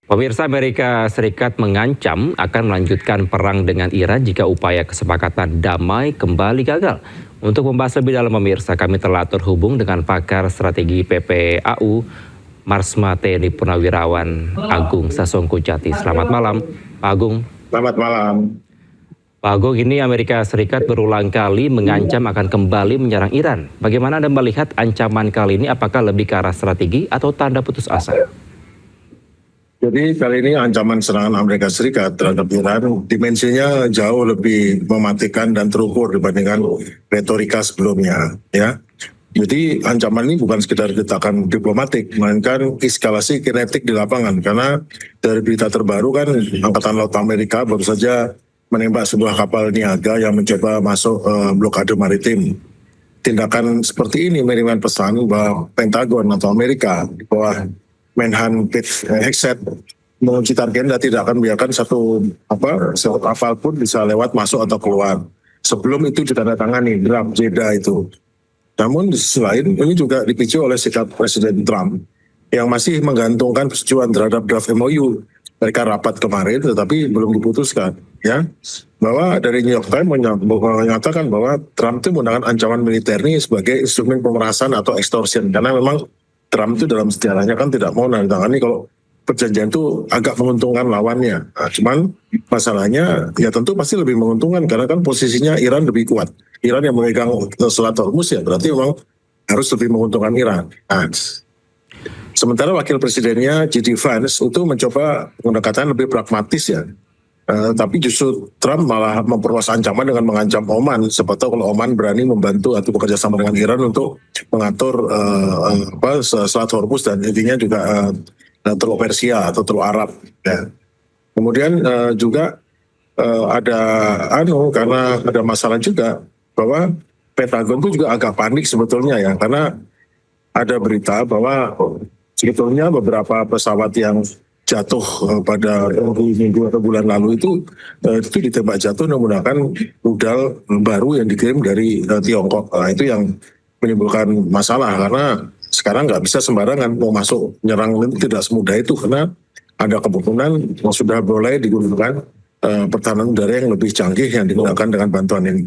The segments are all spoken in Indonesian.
Pemirsa, Amerika Serikat mengancam akan melanjutkan perang dengan Iran jika upaya kesepakatan damai kembali gagal. Untuk membahas lebih dalam, pemirsa, kami telah terhubung dengan pakar strategi PPAU, Marsma TNI Purnawirawan Agung Sasongko-Jati. Selamat malam, Pak Agung. Selamat malam. Pak Agung, ini Amerika Serikat berulang kali mengancam akan kembali menyerang Iran. Bagaimana Anda melihat ancaman kali ini? Apakah lebih ke arah strategi atau tanda putus asa? Jadi kali ini ancaman serangan Amerika Serikat terhadap Iran dimensinya jauh lebih mematikan dan terukur dibandingkan retorika sebelumnya, ya. Jadi ancaman ini bukan sekedar getakan diplomatik, melainkan eskalasi kinetik di lapangan. Karena dari berita terbaru kan Angkatan Laut Amerika baru saja menembak sebuah kapal niaga yang mencoba masuk blokade maritim. Tindakan seperti ini mengirimkan pesan bahwa Pentagon atau Amerika di bawah Menhan Pete Hegseth mengunci target dan tidak akan membiarkan satu kapal pun bisa lewat masuk atau keluar sebelum itu ditandatangani draft Jeddah itu. Namun di sisi lain ini juga dipicu oleh sikap Presiden Trump yang masih menggantungkan persetujuan terhadap draft MOU. Mereka rapat kemarin tetapi belum diputuskan, ya. Bahwa dari New York Times menyatakan bahwa Trump itu menggunakan ancaman militer ini sebagai instrumen pemerasan atau extortion, karena memang Trump itu dalam sejarahnya kan tidak mau menandatangani kalau perjanjian itu agak menguntungkan lawannya. Nah, cuman masalahnya ya tentu pasti lebih menguntungkan karena kan posisinya Iran lebih kuat. Iran yang memegang Selat Hormuz ya berarti memang harus lebih menguntungkan Iran. Nah, sementara wakil presidennya J.D. Vance itu mencoba pendekatan lebih pragmatis ya. Tapi justru Trump malah memperluas ancaman dengan mengancam Oman. Siapa tahu kalau Oman berani membantu atau bekerja sama dengan Iran untuk mengatur Selat Hormuz dan intinya juga Teluk Persia atau Teluk Arab. Ya. Kemudian juga karena ada masalah juga bahwa Pentagon itu juga agak panik sebetulnya ya, karena ada berita bahwa sebetulnya beberapa pesawat yang jatuh pada minggu atau bulan lalu itu ditembak jatuh menggunakan rudal baru yang dikirim dari Tiongkok. Nah, itu yang menimbulkan masalah karena sekarang nggak bisa sembarangan mau masuk nyerang, tidak semudah itu karena ada kemungkinan yang sudah mulai digunakan pertahanan udara yang lebih canggih yang digunakan dengan bantuan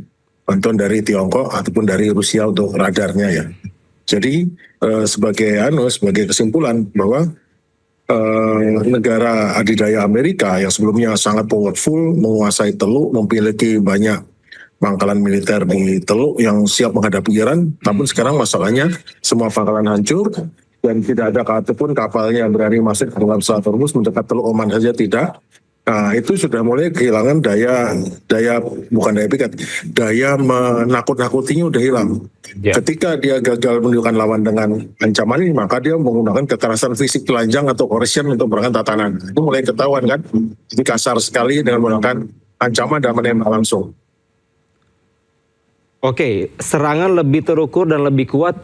dari Tiongkok ataupun dari Rusia untuk radarnya ya. Jadi sebagai kesimpulan bahwa negara adidaya Amerika yang sebelumnya sangat powerful, menguasai Teluk, memiliki banyak pangkalan militer di Teluk yang siap menghadapi Iran, namun sekarang masalahnya semua pangkalan hancur dan tidak ada satupun kapalnya yang berani masuk ke dalam Selat Hormuz, mendekat Teluk Oman saja tidak. Nah, itu sudah mulai kehilangan daya menakut-nakutinya udah hilang. Yeah. Ketika dia gagal menunjukkan lawan dengan ancaman ini, maka dia menggunakan kekerasan fisik telanjang atau coercion untuk melakukan tatanan. Itu mulai ketahuan kan, jadi kasar sekali dengan menggunakan ancaman dan menembak langsung. Oke, serangan lebih terukur dan lebih kuat,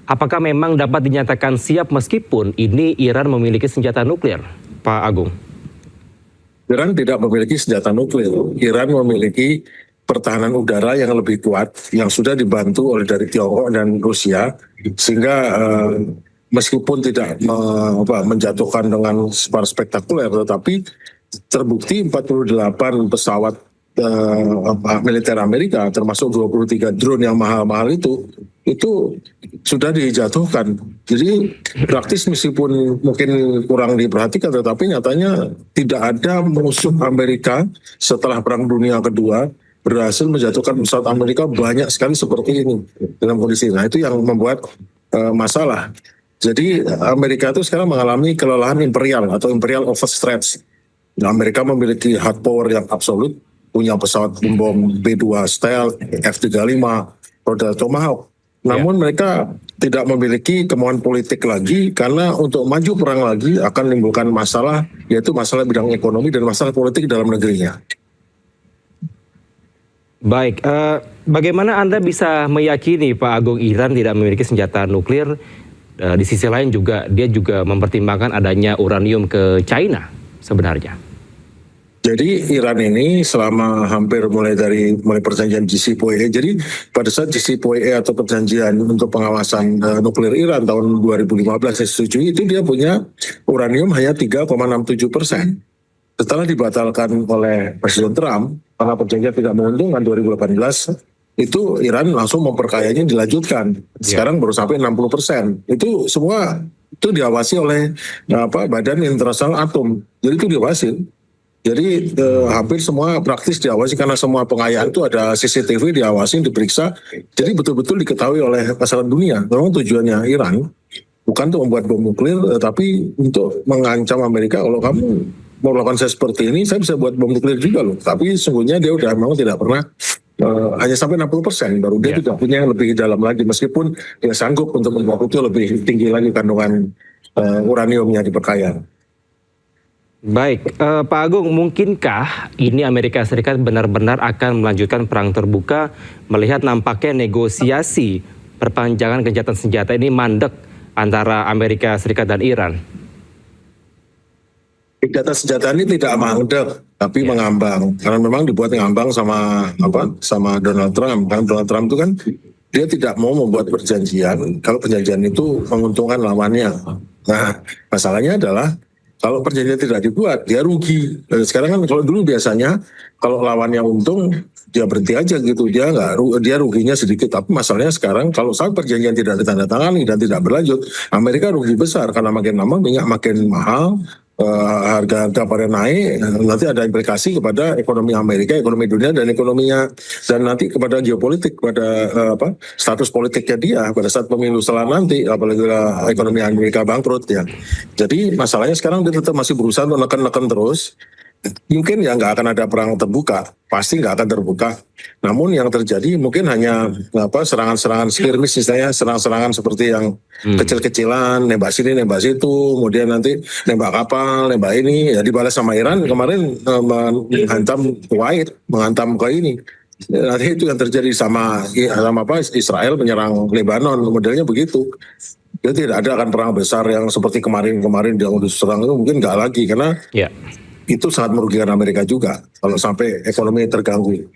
apakah memang dapat dinyatakan siap meskipun ini Iran memiliki senjata nuklir, Pak Agung? Iran tidak memiliki senjata nuklir. Iran memiliki pertahanan udara yang lebih kuat, yang sudah dibantu oleh dari Tiongkok dan Rusia, sehingga meskipun tidak menjatuhkan dengan spektakuler, tetapi terbukti 48 pesawat militer Amerika, termasuk 23 drone yang mahal-mahal itu sudah dijatuhkan. Jadi praktis meskipun mungkin kurang diperhatikan, tetapi nyatanya tidak ada musuh Amerika setelah Perang Dunia Kedua berhasil menjatuhkan pesawat Amerika banyak sekali seperti ini dalam kondisi. Nah, itu yang membuat masalah. Jadi Amerika itu sekarang mengalami kelelahan imperial atau imperial overstretch. Nah, Amerika memiliki hard power yang absolut, punya pesawat bom B-2 Stealth, F-35, roda Tomahawk. Namun mereka tidak memiliki kemauan politik lagi karena untuk maju perang lagi akan menimbulkan masalah, yaitu masalah bidang ekonomi dan masalah politik dalam negerinya. Baik, bagaimana Anda bisa meyakini Pak Agung Iran tidak memiliki senjata nuklir? Di sisi lain juga dia juga mempertimbangkan adanya uranium ke China sebenarnya. Jadi Iran ini selama hampir mulai perjanjian JCPOA, jadi pada saat JCPOA atau perjanjian untuk pengawasan nuklir Iran tahun 2015 disetujui, itu dia punya uranium hanya 3,67%. Setelah dibatalkan oleh Presiden Trump karena perjanjian tidak menguntungkan 2018, itu Iran langsung memperkayanya dilanjutkan. Sekarang baru sampai 60%. Itu semua itu diawasi oleh Badan Internasional Atom. Jadi itu diawasi. Jadi hampir semua praktis diawasi karena semua pengayaan itu ada CCTV diawasi, diperiksa. Jadi betul-betul diketahui oleh masyarakat dunia. Memang tujuannya Iran bukan untuk membuat bom nuklir, tapi untuk mengancam Amerika. Kalau kamu mau melakukan saya seperti ini, saya bisa buat bom nuklir juga loh. Tapi sesungguhnya dia udah memang tidak pernah hanya sampai 60%, baru dia tidak punya yang lebih dalam lagi. Meskipun dia sanggup untuk membuat itu lebih tinggi lagi kandungan uraniumnya di perkayaan. Baik, Pak Agung, mungkinkah ini Amerika Serikat benar-benar akan melanjutkan perang terbuka melihat nampaknya negosiasi perpanjangan gencatan senjata ini mandek antara Amerika Serikat dan Iran? Gencatan senjata ini tidak mandek, tapi mengambang. Karena memang dibuat ngambang sama Donald Trump. Karena Donald Trump itu kan dia tidak mau membuat perjanjian kalau perjanjian itu menguntungkan lawannya. Nah, masalahnya adalah kalau perjanjian tidak dibuat, dia rugi. Sekarang kan kalau dulu biasanya kalau lawannya untung, dia berhenti aja gitu. Dia ruginya sedikit. Tapi masalahnya sekarang kalau saat perjanjian tidak ditandatangani dan tidak berlanjut, Amerika rugi besar karena makin lama minyak makin mahal, harga pada naik, nanti ada implikasi kepada ekonomi Amerika, ekonomi dunia, dan ekonominya, dan nanti kepada geopolitik, pada status politiknya dia pada saat pemilu setelah nanti, apalagi ekonomi Amerika bangkrut ya. Jadi masalahnya sekarang dia tetap masih berusaha untuk neken terus. Mungkin ya nggak akan ada perang terbuka, pasti nggak akan terbuka. Namun yang terjadi mungkin hanya serangan-serangan skirmish, misalnya serangan-serangan seperti yang kecil-kecilan, nembak sini, nembak situ, kemudian nanti nembak kapal, nembak ini, ya dibalas sama Iran kemarin menghantam Kuwait, menghantam ke ini. Nanti itu yang terjadi sama Israel menyerang Lebanon, modelnya begitu. Jadi tidak ada akan perang besar yang seperti kemarin yang diserang itu, mungkin nggak lagi karena itu sangat merugikan Amerika juga kalau sampai ekonomi terganggu.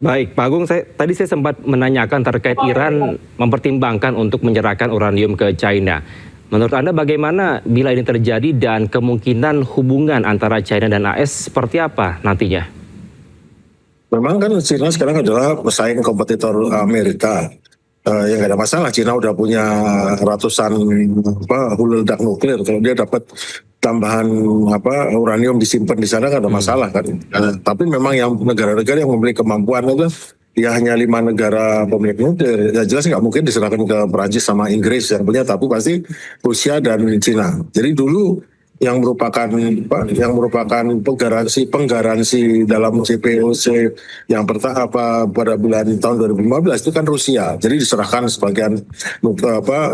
Baik, Pak Agung, tadi saya sempat menanyakan terkait Iran mempertimbangkan untuk menyerahkan uranium ke China. Menurut Anda bagaimana bila ini terjadi dan kemungkinan hubungan antara China dan AS seperti apa nantinya? Memang kan China sekarang adalah pesaing kompetitor Amerika. Ya nggak ada masalah, China udah punya ratusan hulu ledak nuklir. Kalau dia dapat tambahan uranium disimpan di sana nggak ada masalah kan. Tapi memang yang negara-negara yang memiliki kemampuan itu ya hanya 5 negara pemilik nuklir. Ya jelas nggak mungkin diserahkan ke Perancis sama Inggris yang punya, tapi pasti Rusia dan China. Jadi dulu yang merupakan penggaransi dalam CPOC yang pada bulan tahun 2015 itu kan Rusia. Jadi diserahkan sebagian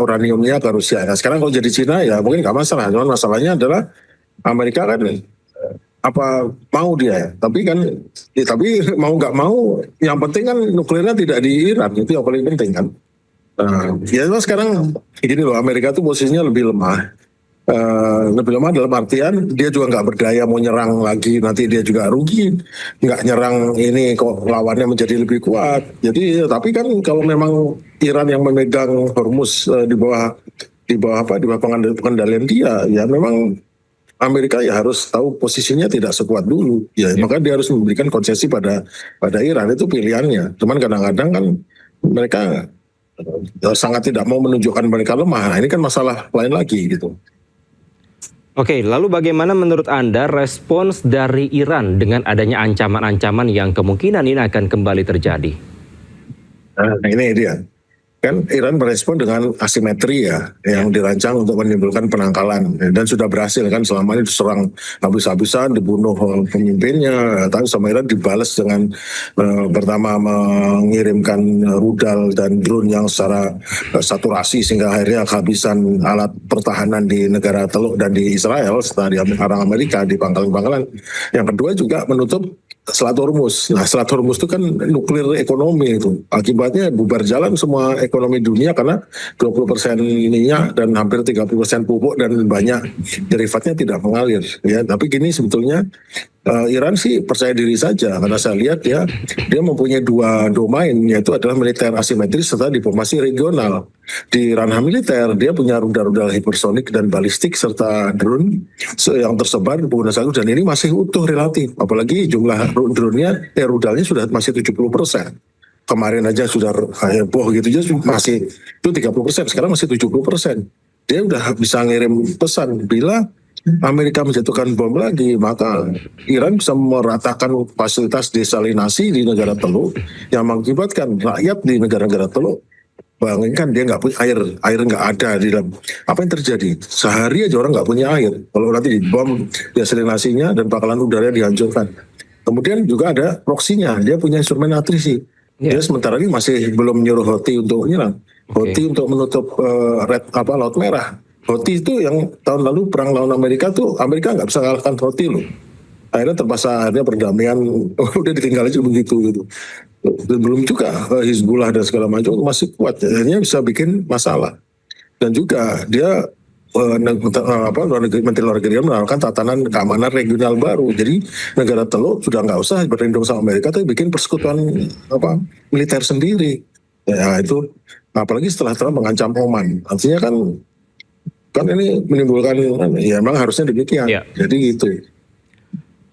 uraniumnya ke Rusia. Nah, sekarang kalau jadi Cina ya mungkin nggak masalah. Cuman masalahnya adalah Amerika kan mau dia ya. Tapi mau nggak mau yang penting kan nuklirnya tidak di Iran, itu yang paling penting kan. Ya sekarang gini loh, Amerika tuh posisinya lebih lemah. Lebih lemah dalam artian dia juga nggak berdaya mau nyerang lagi, nanti dia juga rugi. Nggak nyerang ini kok lawannya menjadi lebih kuat. Jadi tapi kan kalau memang Iran yang memegang Hormuz di bawah pengendalian dia, ya memang Amerika ya harus tahu posisinya tidak sekuat dulu. Ya maka dia harus memberikan konsesi pada Iran, itu pilihannya. Cuman kadang-kadang kan mereka sangat tidak mau menunjukkan mereka lemah. Nah, ini kan masalah lain lagi gitu. Oke, lalu bagaimana menurut Anda respons dari Iran dengan adanya ancaman-ancaman yang kemungkinan ini akan kembali terjadi? Nah, ini dia. Kan Iran merespon dengan asimetri ya, yang dirancang untuk menimbulkan penangkalan. Dan sudah berhasil kan, selama ini diserang habis-habisan, dibunuh pemimpinnya, tapi sama Iran dibalas dengan pertama mengirimkan rudal dan drone yang secara saturasi sehingga akhirnya kehabisan alat pertahanan di negara Teluk dan di Israel setelah di Amerika di pangkalan-pangkalan. Yang kedua juga menutup Selat Hormuz. Nah, Selat Hormuz itu kan nuklir ekonomi itu. Akibatnya bubar jalan semua ekonomi dunia karena 20% minyak dan hampir 30% pupuk dan banyak derivatnya tidak mengalir. Ya, tapi gini sebetulnya Iran sih percaya diri saja karena saya lihat ya dia mempunyai dua domain, yaitu adalah militer asimetris serta diplomasi regional. Di ranah militer dia punya rudal-rudal hipersonik dan balistik serta drone yang tersebar di pengguna satu, dan ini masih utuh relatif, apalagi jumlah drone-nya rudalnya sudah masih 70%. Kemarin aja sudah heboh gitu aja masih itu 30%, sekarang masih 70%. Dia udah bisa ngirim pesan bila Amerika menjatuhkan bom lagi, maka Iran bisa meratakan fasilitas desalinasi di negara Teluk yang mengakibatkan rakyat di negara-negara Teluk, bayangkan dia nggak punya air nggak ada di dalam. Apa yang terjadi? Sehari aja orang nggak punya air. Kalau nanti dibom desalinasinya dan bakalan udara dihancurkan. Kemudian juga ada proksinya, dia punya instrumen atrisi. Dia sementara ini masih belum menyuruh Houthi untuk menyerang. Houthi untuk menutup Laut Merah. Houthi itu yang tahun lalu perang lawan Amerika tuh, Amerika nggak bisa kalahkan Houthi loh. Akhirnya terpaksa perdamaian udah ditinggal aja begitu gitu. Dan belum juga Hizbullah dan segala macam masih kuat, akhirnya bisa bikin masalah. Dan juga dia Menteri Luar Negeri menawarkan tatanan keamanan regional baru. Jadi negara Teluk sudah nggak usah berlindung sama Amerika, tapi bikin persekutuan militer sendiri. Ya itu apalagi setelah Trump mengancam Oman, artinya kan ini menimbulkan, ya memang harusnya demikian. Ya. Jadi gitu.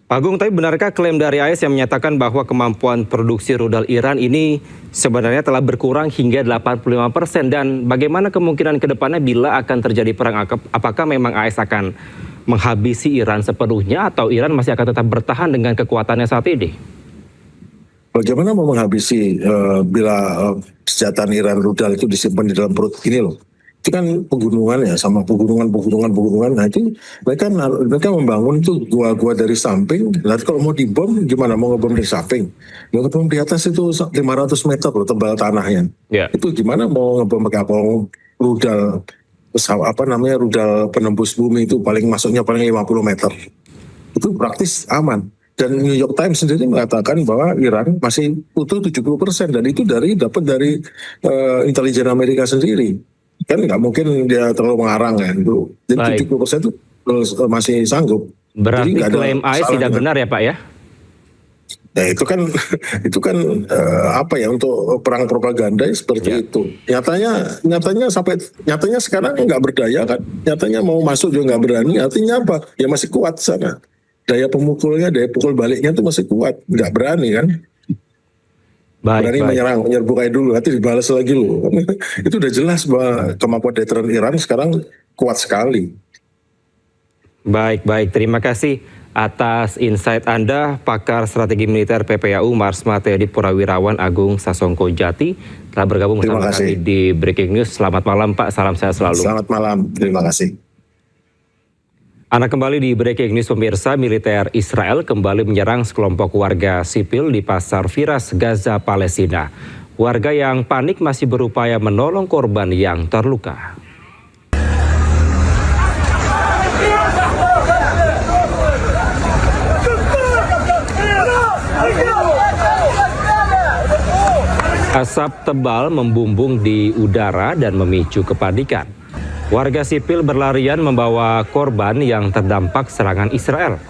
Pak Agung, tapi benarkah klaim dari AS yang menyatakan bahwa kemampuan produksi rudal Iran ini sebenarnya telah berkurang hingga 85%, dan bagaimana kemungkinan ke depannya bila akan terjadi perang? Apakah memang AS akan menghabisi Iran sepenuhnya atau Iran masih akan tetap bertahan dengan kekuatannya saat ini? Bagaimana mau menghabisi bila senjata Iran rudal itu disimpan di dalam perut ini loh? Itu kan pegunungan ya, sama pegunungan. Nah itu mereka membangun itu gua-gua dari samping. Lalu kalau mau dibom gimana? Mau ngebom dari samping? Mau ngebom di atas itu 500 meter loh tebal tanahnya. Itu gimana mau ngebom pakai rudal rudal penembus bumi itu masuknya paling 50 meter. Itu praktis aman. Dan New York Times sendiri mengatakan bahwa Iran masih utuh 70%, dan itu dapat dari intelijen Amerika sendiri. Kan nggak mungkin dia terlalu mengarang ya itu. Jadi 70% itu masih sanggup. Berarti klaim AS tidak benar ya Pak ya? Ya itu kan untuk perang propaganda seperti itu. Nyatanya sekarang nggak berdaya kan. Nyatanya mau masuk juga nggak berani. Artinya apa? Ya masih kuat sana. Daya pemukulnya, daya pukul baliknya itu masih kuat. Nggak berani kan. Berani menyerbu kayak dulu, nanti dibalas lagi loh. Itu udah jelas bahwa kemampuan deteran Iran sekarang kuat sekali. Baik, terima kasih atas insight Anda, pakar strategi militer PPAU Marsma Teddy Purnawirawan Agung Sasongko Jati telah bergabung bersama kami di Breaking News. Selamat malam Pak, salam sehat selalu. Selamat malam, terima kasih. Anda kembali di Breaking News pemirsa. Militer Israel kembali menyerang sekelompok warga sipil di Pasar Firas, Gaza, Palestina. Warga yang panik masih berupaya menolong korban yang terluka. Asap tebal membumbung di udara dan memicu kepanikan. Warga sipil berlarian membawa korban yang terdampak serangan Israel.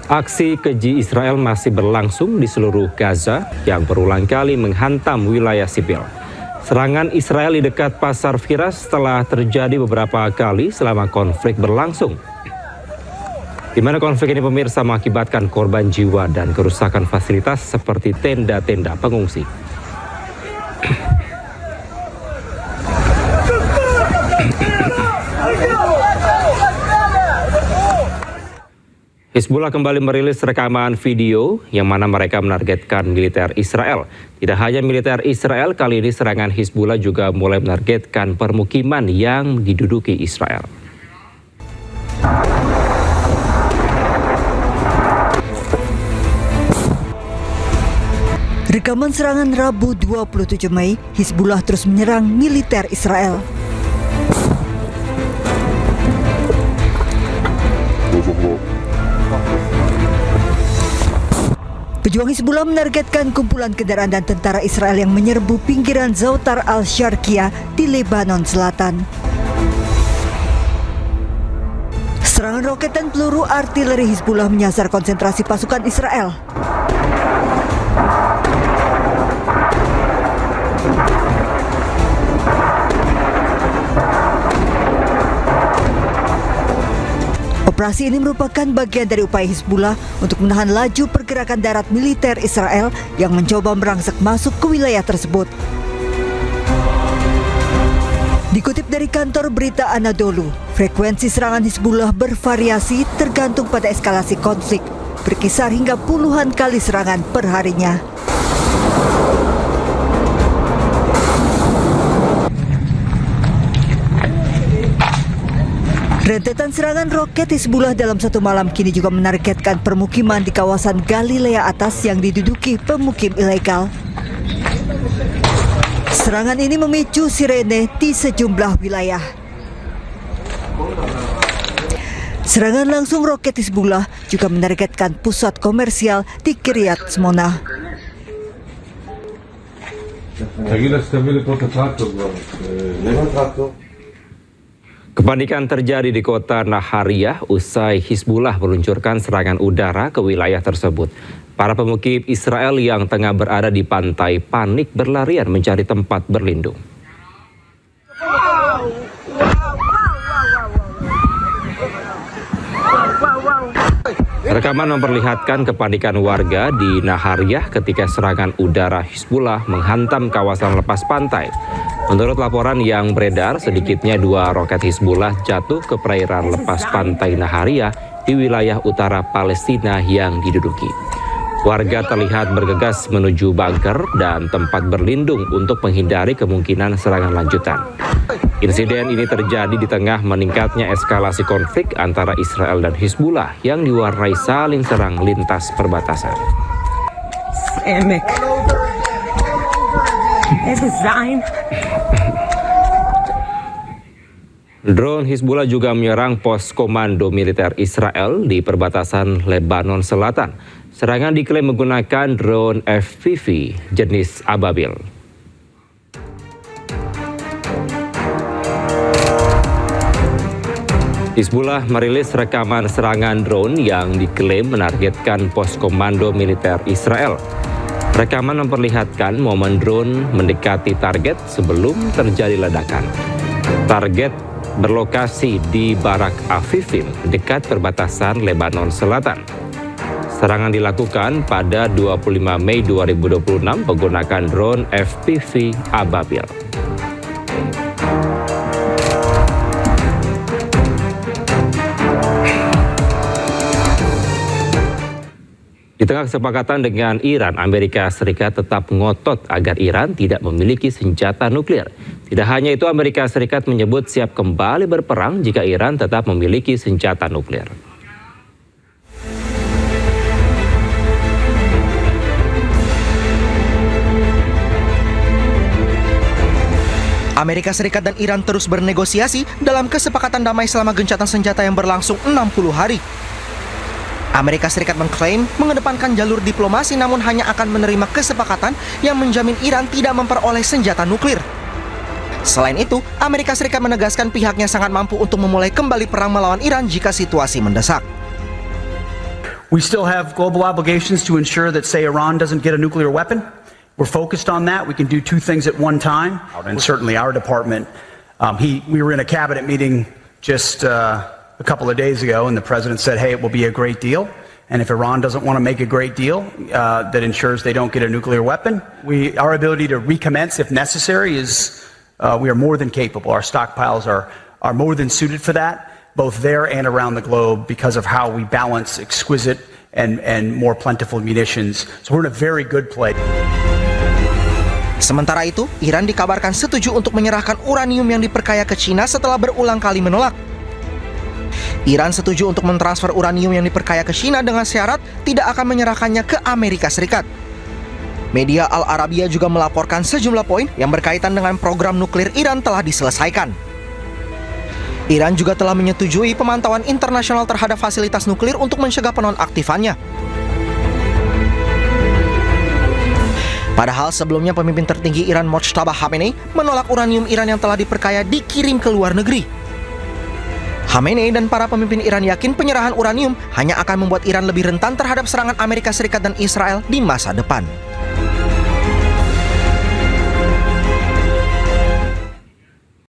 Aksi keji Israel masih berlangsung di seluruh Gaza yang berulang kali menghantam wilayah sipil. Serangan Israel di dekat Pasar Firas telah terjadi beberapa kali selama konflik berlangsung. Di mana konflik ini pemirsa mengakibatkan korban jiwa dan kerusakan fasilitas seperti tenda-tenda pengungsi. Hizbullah kembali merilis rekaman video yang mana mereka menargetkan militer Israel. Tidak hanya militer Israel, kali ini serangan Hizbullah juga mulai menargetkan permukiman yang diduduki Israel. Rekaman serangan Rabu 27 Mei, Hizbullah terus menyerang militer Israel. Pejuang Hizbullah menargetkan kumpulan kendaraan dan tentara Israel yang menyerbu pinggiran Zautar al-Sharqiyah di Lebanon Selatan. Serangan roket dan peluru artileri Hizbullah menyasar konsentrasi pasukan Israel. Operasi ini merupakan bagian dari upaya Hizbullah untuk menahan laju pergerakan darat militer Israel yang mencoba merangsek masuk ke wilayah tersebut. Dikutip dari kantor berita Anadolu, frekuensi serangan Hizbullah bervariasi tergantung pada eskalasi konflik, berkisar hingga puluhan kali serangan per harinya. Rentetan serangan roket Hizbullah dalam satu malam kini juga menargetkan permukiman di kawasan Galilea Atas yang diduduki pemukim ilegal. Serangan ini memicu sirene di sejumlah wilayah. Serangan langsung roket Hizbullah juga menargetkan pusat komersial di Kiryat Shmona. Kepanikan terjadi di kota Nahariyah usai Hizbullah meluncurkan serangan udara ke wilayah tersebut. Para pemukim Israel yang tengah berada di pantai panik berlarian mencari tempat berlindung. Rekaman memperlihatkan kepanikan warga di Nahariyah ketika serangan udara Hizbullah menghantam kawasan lepas pantai. Menurut laporan yang beredar, sedikitnya 2 roket Hizbullah jatuh ke perairan lepas pantai Nahariyah di wilayah utara Palestina yang diduduki. Warga terlihat bergegas menuju bunker dan tempat berlindung untuk menghindari kemungkinan serangan lanjutan. Insiden ini terjadi di tengah meningkatnya eskalasi konflik antara Israel dan Hizbullah yang diwarnai saling serang lintas perbatasan. Drone Hizbullah juga menyerang pos komando militer Israel di perbatasan Lebanon Selatan. Serangan diklaim menggunakan drone FPV jenis Ababil. Hizbullah merilis rekaman serangan drone yang diklaim menargetkan pos komando militer Israel. Rekaman memperlihatkan momen drone mendekati target sebelum terjadi ledakan. Target berlokasi di Barak Afifim, dekat perbatasan Lebanon Selatan. Serangan dilakukan pada 25 Mei 2026 menggunakan drone FPV Ababil. Di tengah kesepakatan dengan Iran, Amerika Serikat tetap ngotot agar Iran tidak memiliki senjata nuklir. Tidak hanya itu, Amerika Serikat menyebut siap kembali berperang jika Iran tetap memiliki senjata nuklir. Amerika Serikat dan Iran terus bernegosiasi dalam kesepakatan damai selama gencatan senjata yang berlangsung 60 hari. Amerika Serikat mengklaim mengedepankan jalur diplomasi namun hanya akan menerima kesepakatan yang menjamin Iran tidak memperoleh senjata nuklir. Selain itu, Amerika Serikat menegaskan pihaknya sangat mampu untuk memulai kembali perang melawan Iran jika situasi mendesak. We still have global obligations to ensure that, say, Iran doesn't get a nuclear weapon. We're focused on that. We can do 2 things at one time. And certainly our department, we were in a cabinet meeting just a couple of days ago, and the president said, hey, it will be a great deal. And if Iran doesn't want to make a great deal that ensures they don't get a nuclear weapon, our ability to recommence if necessary is, we are more than capable. Our stockpiles are more than suited for that, both there and around the globe, because of how we balance exquisite and more plentiful munitions. So we're in a very good place. Sementara itu, Iran dikabarkan setuju untuk menyerahkan uranium yang diperkaya ke China setelah berulang kali menolak. Iran setuju untuk mentransfer uranium yang diperkaya ke China dengan syarat tidak akan menyerahkannya ke Amerika Serikat. Media Al Arabiya juga melaporkan sejumlah poin yang berkaitan dengan program nuklir Iran telah diselesaikan. Iran juga telah menyetujui pemantauan internasional terhadap fasilitas nuklir untuk mencegah penonaktifannya. Padahal sebelumnya pemimpin tertinggi Iran Mojtaba Khamenei menolak uranium Iran yang telah diperkaya dikirim ke luar negeri. Khamenei dan para pemimpin Iran yakin penyerahan uranium hanya akan membuat Iran lebih rentan terhadap serangan Amerika Serikat dan Israel di masa depan.